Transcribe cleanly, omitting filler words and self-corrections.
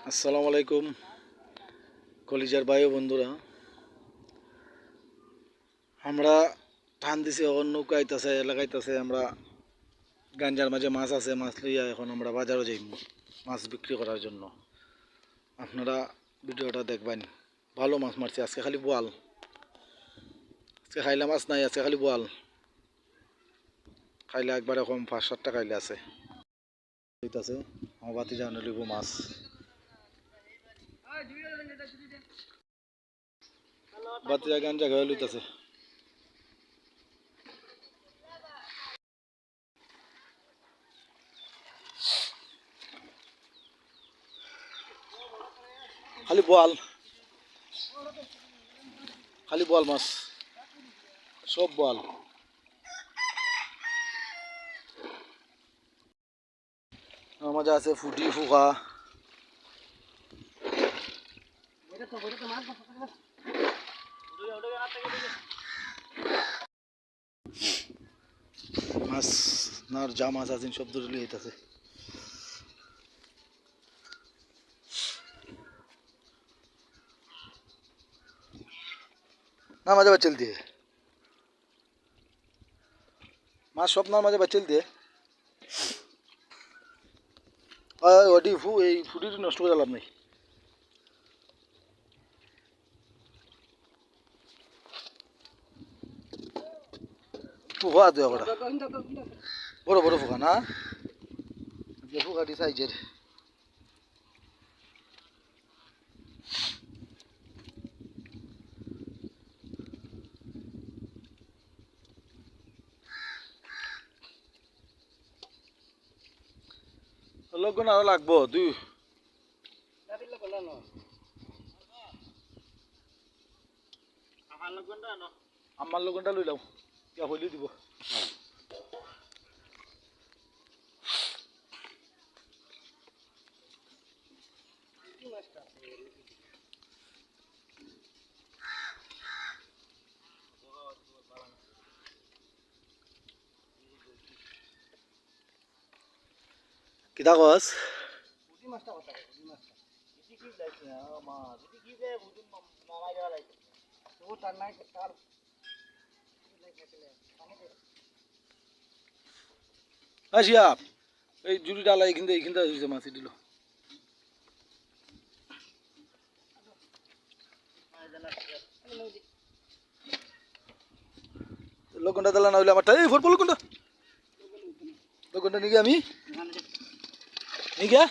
আসসালামু আলাইকুম কলিজার ভাই ও বন্ধুরা, আমরা টান দিছি এখন নৌকা আইতাছে লাগাইতাছে। আমরা গাঞ্জার মাঝে মাছ আছে, মাছ লইয়া এখন আমরা বাজারে যাই মাছ বিক্রি করার জন্য। আপনারা ভিডিওটা দেখবেন। ভালো মাছ মারছি আজকে, খালি বোয়াল। আজকে খাইলা মাছ নাই, আজকে খালি বোয়াল। খাইলে একবারে কম 5-7টা খাইলে আছে হইতাছে। আমার বাতি জানো লিব মাছ বাতি গাঞ্জা খাওয়া লইতাছে। খালি বোয়াল, খালি বোয়াল মাছ, সব বোয়াল। আমার মাঝে আছে ফুটি ফুকা, মাছ নার যা মাছ আছে সব ধরে লিয়ে হইতাছে। না মাঝে বাচ্চল দিয়ে মাছ সব নার মাঝে বাচ্চল দিয়ে ওটি এই ফুটিটি নষ্ট করে লাভ নেই। ফুকা দেওয়া কটা বড় বড় ফুকা না, ফুকাটি সাইজের। লগুন আরো লাগবো দুই আমার লগুনটা লই লাও, ইয়া হইলে দিব। কিতা কস? আসিয়া এই জুড়ি ডালা এইখানটা হয়েছে, মাছি দিল। লগুনটা দিলা না হইলে আমারটা এই ফুটবল লগুনটা নিগে আমি নিগে